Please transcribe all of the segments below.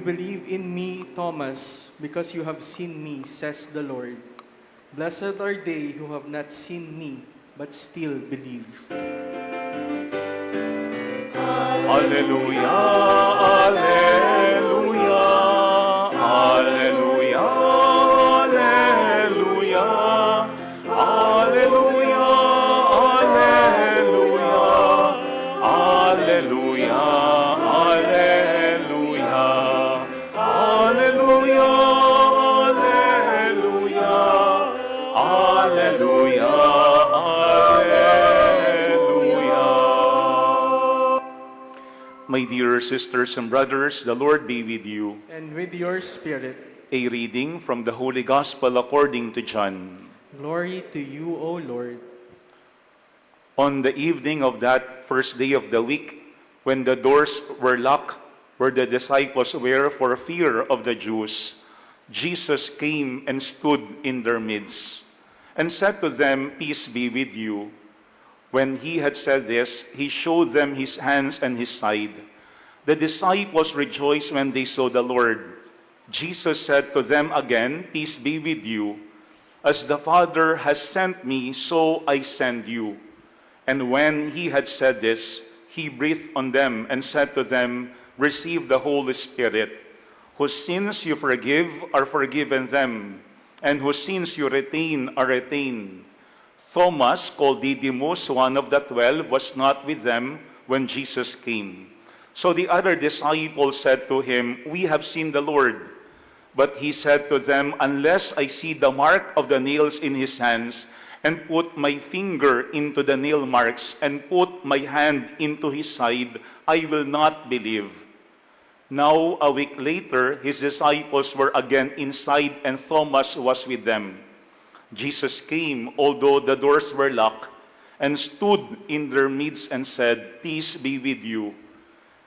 believe in me, Thomas, because you have seen me, says the Lord. Blessed are they who have not seen me, but still believe. Alleluia, alleluia, alleluia, alleluia, alleluia, alleluia, alleluia, alleluia, alleluia, alleluia, alleluia, alleluia. My dear sisters and brothers, the Lord be with you. And with your spirit, A reading from the Holy Gospel according to John. glory to you, O Lord. On the evening of that first day of the week, when the doors were locked where the disciples were for fear of the Jews, Jesus came and stood in their midst and said to them, "Peace be with you." When he had said this, he showed them his hands and his side. The disciples rejoiced when they saw the Lord. Jesus said to them again, "Peace be with you. As the Father has sent me, so I send you." And when he had said this, he breathed on them and said to them, "Receive the Holy Spirit. Whose sins you forgive are forgiven them, and whose sins you retain are retained." Thomas, called Didymus, one of the 12, was not with them when Jesus came. So the other disciples said to him, "We have seen the Lord." But he said to them, "Unless I see the mark of the nails in his hands, and put my finger into the nail marks, and put my hand into his side, I will not believe." Now, a week later, his disciples were again inside, and Thomas was with them. Jesus came, although the doors were locked, and stood in their midst and said, "Peace be with you."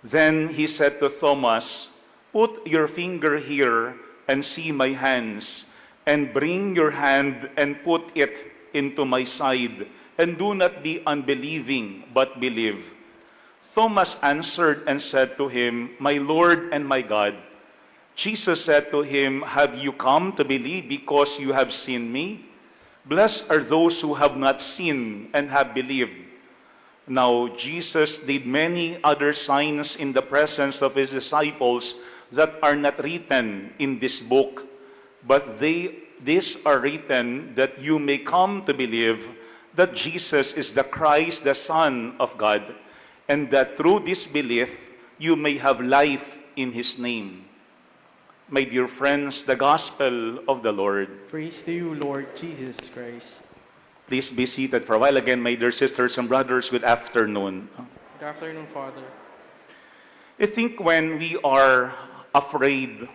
Then he said to Thomas, "Put your finger here and see my hands, and bring your hand and put it into my side, and do not be unbelieving, but believe." Thomas answered and said to him, "My Lord and my God." Jesus said to him, "Have you come to believe because you have seen me? Blessed are those who have not seen and have believed." Now Jesus did many other signs in the presence of his disciples that are not written in this book, but these are written that you may come to believe that Jesus is the Christ, the Son of God, and that through this belief you may have life in his name. My dear friends, the Gospel of the Lord. Praise to you, Lord Jesus Christ. Please be seated for a while. Again, my dear sisters and brothers, good afternoon. Good afternoon, Father. I think when we are afraid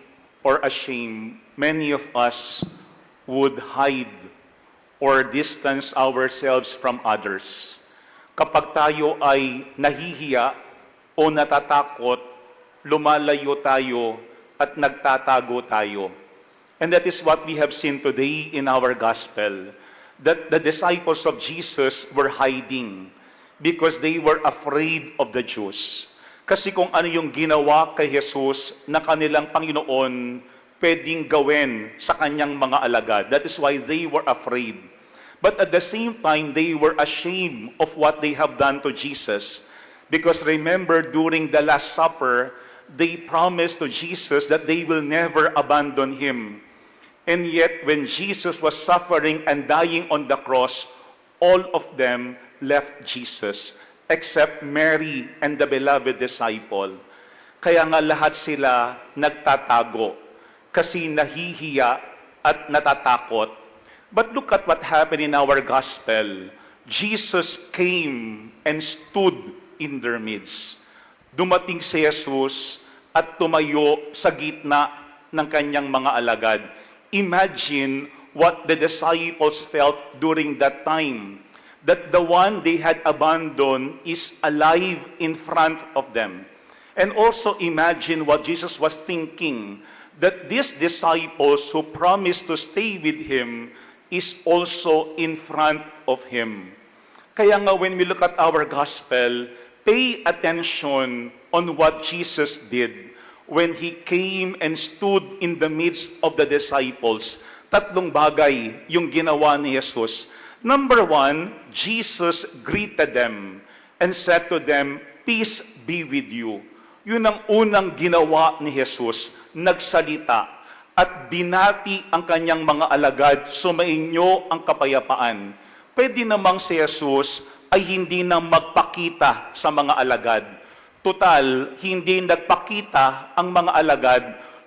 or ashamed, many of us would hide or distance ourselves from others. Kapag tayo ay nahihiya o natatakot, lumalayo tayo at nagtatago tayo. And that is what we have seen today in our gospel, that the disciples of Jesus were hiding because they were afraid of the Jews. Kasi kung ano yung ginawa kay Jesus na kanilang Panginoon, pwedeng gawin sa kanyang mga alagad. That is why they were afraid. But at the same time, they were ashamed of what they have done to Jesus. Because remember, during the Last Supper, they promised to Jesus that they will never abandon him. And yet, when Jesus was suffering and dying on the cross, all of them left Jesus, except Mary and the beloved disciple. Kaya nga lahat sila nagtatago, kasi nahihiya at natatakot. But look at what happened in our gospel. Jesus came and stood in their midst. Dumating si Jesus at tumayo sa gitna ng kanyang mga alagad. Imagine what the disciples felt during that time, that the one they had abandoned is alive in front of them. And also imagine what Jesus was thinking, that these disciples who promised to stay with him is also in front of him. Kaya nga when we look at our gospel, pay attention on what Jesus did. when He came and stood in the midst of the disciples. Tatlong bagay yung ginawa ni Jesus. Number one, Jesus greeted them and said to them, "Peace be with you." Yun ang unang ginawa ni Jesus, nagsalita at binati ang kanyang mga alagad, sumainyo ang kapayapaan. Pwede namang si Jesus ay hindi na magpakita sa mga alagad. Total, hindi nagpakita ang mga alagad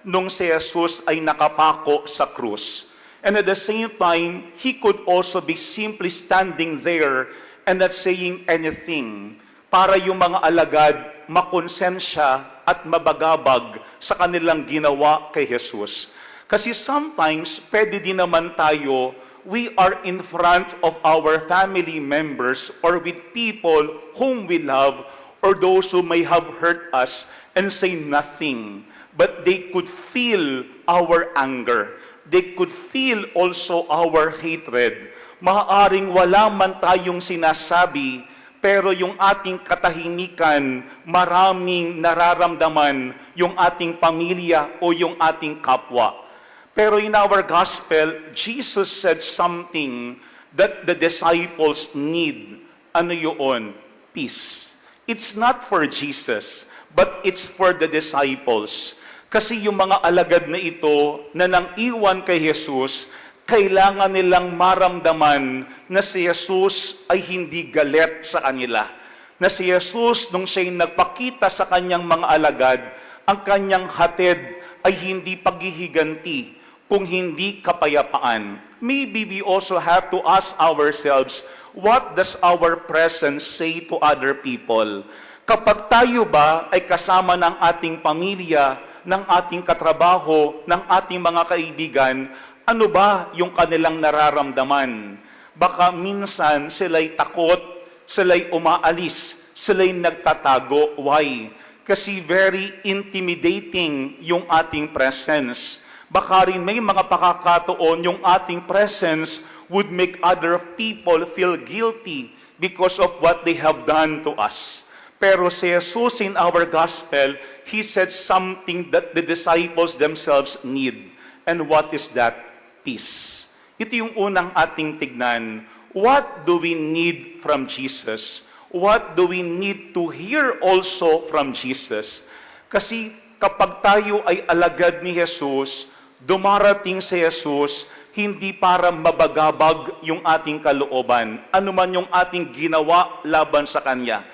nung si Jesus ay nakapako sa krus. And at the same time, He could also be simply standing there and not saying anything para yung mga alagad makonsensya at mabagabag sa kanilang ginawa kay Jesus. Kasi sometimes, pwede din naman tayo, we are in front of our family members or with people whom we love or those who may have hurt us and say nothing. But they could feel our anger. They could feel also our hatred. Maaaring wala man tayong sinasabi, pero yung ating katahimikan, maraming nararamdaman yung ating pamilya o yung ating kapwa. Pero in our gospel, Jesus said something that the disciples need. Ano yun? Peace. It's not for Jesus, but it's for the disciples. Kasi yung mga alagad na ito na nang iwan kay Jesus, kailangan nilang maramdaman na si Jesus ay hindi galit sa kanila. Na si Jesus, nung siya'y nagpakita sa kanyang mga alagad, ang kanyang hatid ay hindi paghihiganti, kung hindi kapayapaan. Maybe we also have to ask ourselves, what does our presence say to other people? Kapag tayo ba ay kasama ng ating pamilya, ng ating katrabaho, ng ating mga kaibigan, ano ba yung kanilang nararamdaman? Baka minsan sila'y takot, sila'y umaalis, sila'y nagtatago. Why? Kasi very intimidating yung ating presence. Baka rin may mga pakakataon yung ating presence would make other people feel guilty because of what they have done to us. Pero si Jesus in our gospel, He said something that the disciples themselves need. And what is that? Peace. Ito yung unang ating tignan. What do we need from Jesus? What do we need to hear also from Jesus? Kasi kapag tayo ay alagad ni Jesus, dumarating si Jesus, hindi para mabagabag yung ating kalooban, anuman yung ating ginawa laban sa Kanya.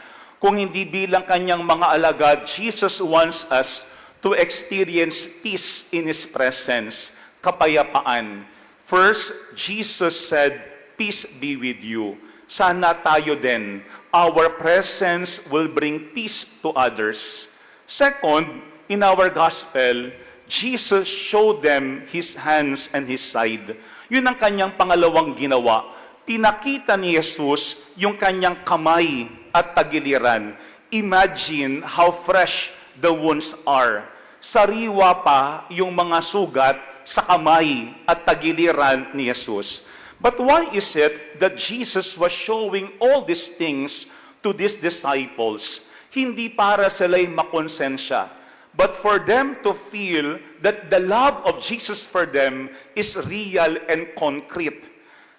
Kung hindi bilang Kanyang mga alagad, Jesus wants us to experience peace in His presence, kapayapaan. First, Jesus said, "Peace be with you." Sana tayo din, our presence will bring peace to others. Second, in our gospel, Jesus showed them His hands and His side. Yun ang Kanyang pangalawang ginawa. Pinakita ni Jesus yung Kanyang kamay at tagiliran. Imagine how fresh the wounds are. Sariwa pa yung mga sugat sa kamay at tagiliran ni Jesus. But why is it that Jesus was showing all these things to these disciples? Hindi para sila'y makonsensya, but for them to feel that the love of Jesus for them is real and concrete.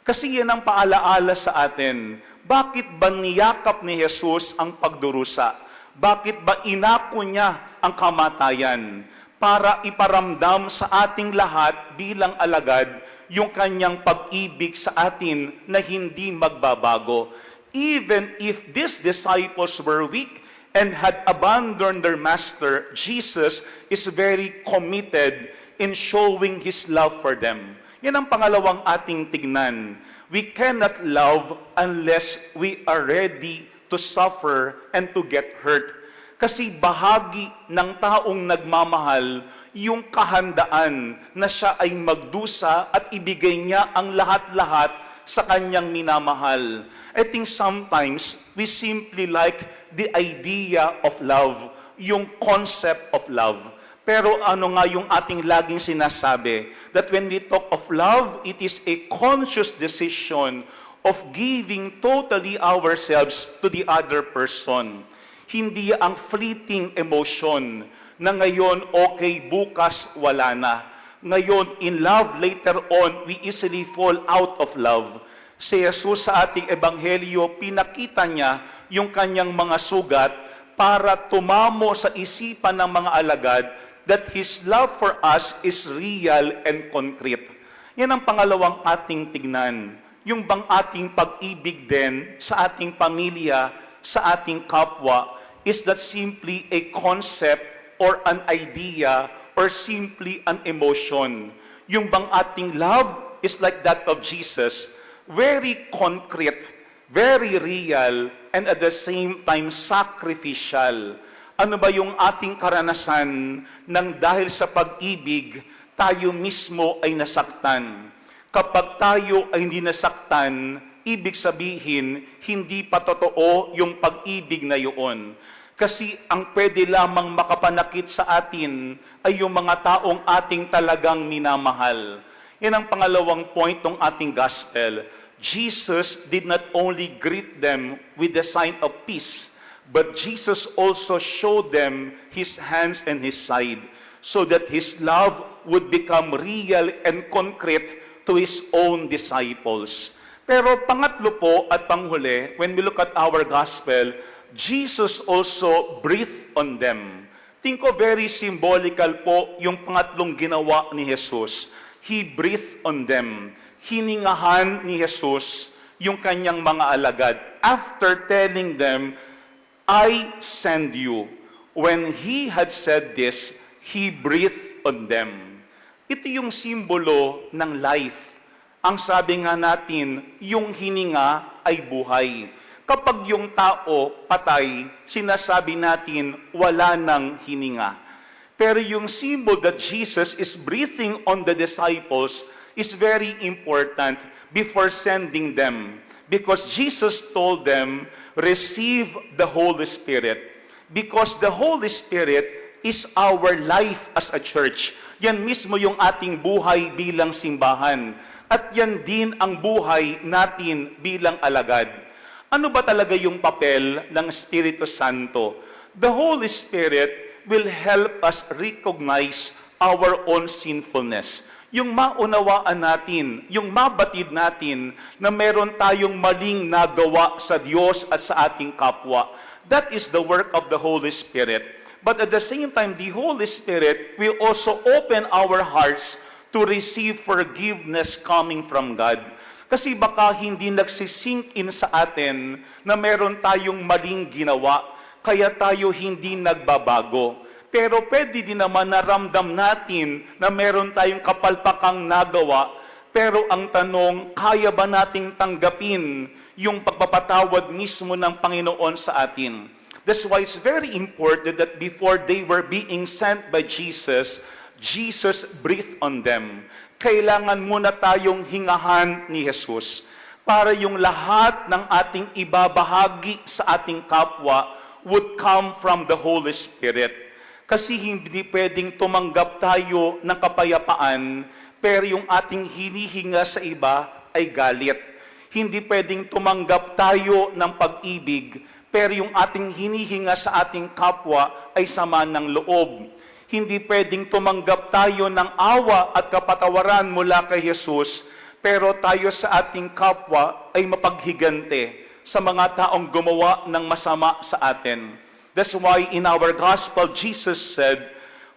Kasi yan ang paalaala sa atin. Bakit ba niyakap ni Jesus ang pagdurusa? Bakit ba inako niya ang kamatayan? Para iparamdam sa ating lahat bilang alagad yung Kanyang pag-ibig sa atin na hindi magbabago. Even if these disciples were weak and had abandoned their master, Jesus is very committed in showing His love for them. Yan ang pangalawang ating tignan. We cannot love unless we are ready to suffer and to get hurt. Kasi bahagi ng taong nagmamahal yung kahandaan na siya ay magdusa at ibigay niya ang lahat-lahat sa kanyang minamahal. I think sometimes we simply like the idea of love, yung concept of love. Pero ano nga yung ating laging sinasabi? That when we talk of love, it is a conscious decision of giving totally ourselves to the other person. Hindi ang fleeting emotion na ngayon okay, bukas wala na. Ngayon, in love, later on, we easily fall out of love. Si Jesus sa ating ebanghelyo, pinakita niya yung kanyang mga sugat para tumamo sa isipan ng mga alagad that His love for us is real and concrete. Yan ang pangalawang ating tignan. Yung bang ating pag-ibig din sa ating pamilya, sa ating kapwa, is that simply a concept or an idea or simply an emotion? Yung bang ating love is like that of Jesus, very concrete, very real, and at the same time sacrificial. Ano ba yung ating karanasan nang dahil sa pag-ibig, tayo mismo ay nasaktan? Kapag tayo ay hindi nasaktan, ibig sabihin, hindi pa totoo yung pag-ibig na yun. Kasi ang pwede lamang makapanakit sa atin ay yung mga taong ating talagang minamahal. Yan ang pangalawang point ng ating gospel. Jesus did not only greet them with the sign of peace, but Jesus also showed them His hands and His side so that His love would become real and concrete to His own disciples. Pero pangatlo po at panghuli, when we look at our gospel, Jesus also breathed on them. Think ko very symbolical po yung pangatlong ginawa ni Jesus. He breathed on them. Hiningahan ni Jesus yung kanyang mga alagad. After telling them, I send you. When He had said this, He breathed on them. Ito yung simbolo ng life. Ang sabi nga natin, yung hininga ay buhay. Kapag yung tao patay, sinasabi natin wala nang hininga. Pero yung symbol that Jesus is breathing on the disciples is very important before sending them. Because Jesus told them, receive the Holy Spirit. Because the Holy Spirit is our life as a church. Yan mismo yung ating buhay bilang simbahan. At yan din ang buhay natin bilang alagad. Ano ba talaga yung papel ng Espiritu Santo? The Holy Spirit will help us recognize our own sinfulness. Yung maunawaan natin, yung mabatid natin na meron tayong maling nagawa sa Diyos at sa ating kapwa. That is the work of the Holy Spirit. But at the same time, the Holy Spirit will also open our hearts to receive forgiveness coming from God. Kasi baka hindi nagsisink in sa atin na meron tayong maling ginawa, kaya tayo hindi nagbabago. Pero pwede din naman naramdam natin na meron tayong kapalpakang nagawa, pero ang tanong, kaya ba nating tanggapin yung pagpapatawad mismo ng Panginoon sa atin? That's why it's very important that before they were being sent by Jesus, Jesus breathed on them. Kailangan muna tayong hingahan ni Jesus para yung lahat ng ating ibabahagi sa ating kapwa would come from the Holy Spirit. Kasi hindi pwedeng tumanggap tayo ng kapayapaan, pero yung ating hinihinga sa iba ay galit. Hindi pwedeng tumanggap tayo ng pag-ibig, pero yung ating hinihinga sa ating kapwa ay sama ng loob. Hindi pwedeng tumanggap tayo ng awa at kapatawaran mula kay Jesus, pero tayo sa ating kapwa ay mapaghigante sa mga taong gumawa ng masama sa atin. That's why in our gospel, Jesus said,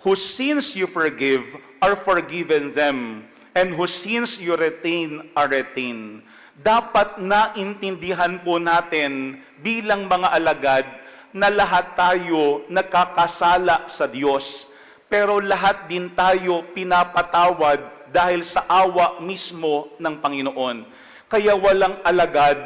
whose sins you forgive are forgiven them, and whose sins you retain are retained. Dapat naintindihan po natin bilang mga alagad na lahat tayo nagkakasala sa Diyos. Pero lahat din tayo pinapatawad dahil sa awa mismo ng Panginoon. Kaya walang alagad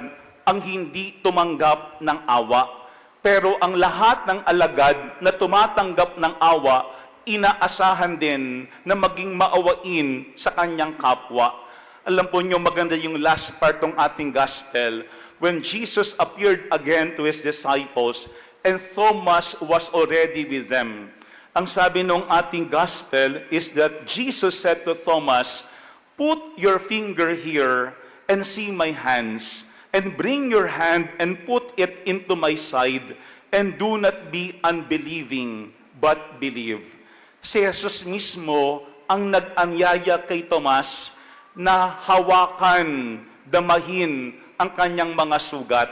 ang hindi tumanggap ng awa. Pero ang lahat ng alagad na tumatanggap ng awa, inaasahan din na maging maawain sa kanyang kapwa. Alam po niyo, maganda yung last part ng ating gospel. When Jesus appeared again to His disciples and Thomas was already with them. Ang sabi ng ating gospel is that Jesus said to Thomas, put your finger here and see my hands, and bring your hand and put it into my side, and do not be unbelieving, but believe. Si Jesus mismo ang nag-anyaya kay Tomas na hawakan, damahin ang kanyang mga sugat.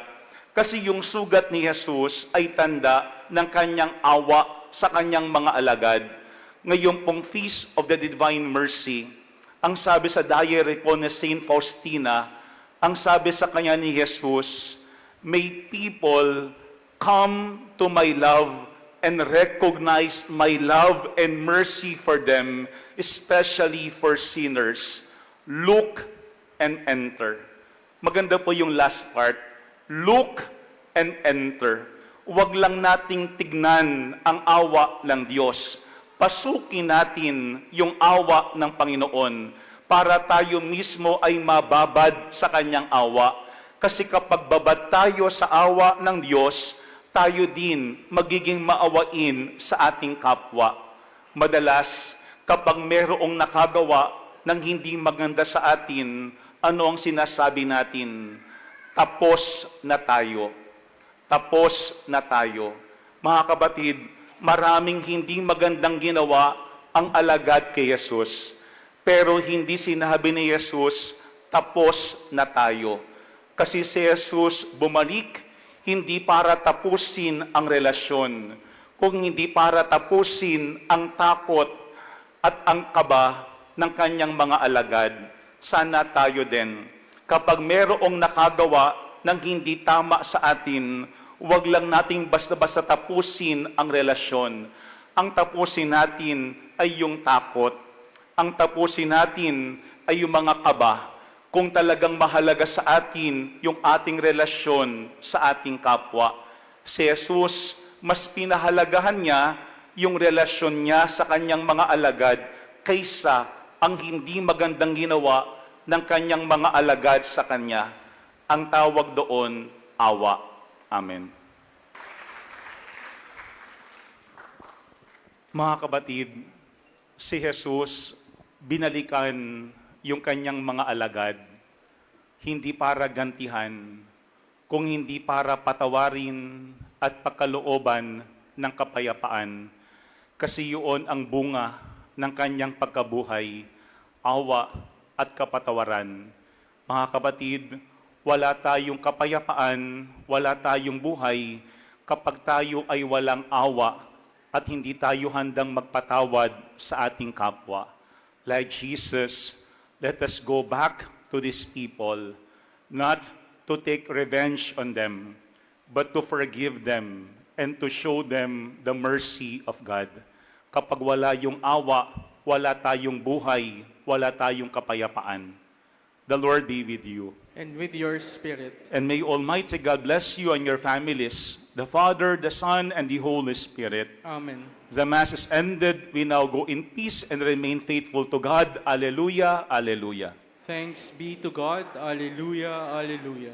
Kasi yung sugat ni Jesus ay tanda ng kanyang awa sa kanyang mga alagad. Ngayon pong Feast of the Divine Mercy, ang sabi sa diary po ni Saint Faustina, ang sabi sa kanya ni Jesus, may people come to my love and recognize my love and mercy for them, especially for sinners. Look and enter. Maganda po yung last part. Look and enter. Huwag lang nating tignan ang awa ng Diyos. Pasukin natin yung awa ng Panginoon para tayo mismo ay mababad sa kanyang awa. Kasi kapag babad tayo sa awa ng Diyos, tayo din magiging maawain sa ating kapwa. Madalas, kapag merong nakagawa ng hindi maganda sa atin, ano ang sinasabi natin? Tapos na tayo. Tapos na tayo. Mga kapatid, maraming hindi magandang ginawa ang alagad kay Jesus. Pero hindi sinabi ni Jesus, tapos na tayo. Kasi si Jesus bumalik, hindi para tapusin ang relasyon, kung hindi para tapusin ang takot at ang kaba ng kanyang mga alagad. Sana tayo din, kapag merong nakagawa ng hindi tama sa atin, huwag lang nating basta-basta tapusin ang relasyon. Ang tapusin natin ay yung takot. Ang tapusin natin ay yung mga kaba. Kung talagang mahalaga sa atin yung ating relasyon sa ating kapwa. Si Jesus, mas pinahalagahan niya yung relasyon niya sa kanyang mga alagad kaysa ang hindi magandang ginawa ng kanyang mga alagad sa kanya. Ang tawag doon, awa. Amen. Mga kapatid, si Jesus binalikan yung kanyang mga alagad, hindi para gantihan, kung hindi para patawarin at pagkalooban ng kapayapaan. Kasi yun ang bunga ng kanyang pagkabuhay, awa at kapatawaran. Mga kapatid, wala tayong kapayapaan, wala tayong buhay kapag tayo ay walang awa at hindi tayo handang magpatawad sa ating kapwa. Like Jesus, let us go back to these people, not to take revenge on them, but to forgive them and to show them the mercy of God. Kapag wala yung awa, wala tayong buhay, wala tayong kapayapaan. The Lord be with you. And with your spirit. And may Almighty God bless you and your families, the Father, the Son, and the Holy Spirit. Amen. The Mass is ended. We now go in peace and remain faithful to God. Alleluia, alleluia. Thanks be to God. Alleluia, alleluia.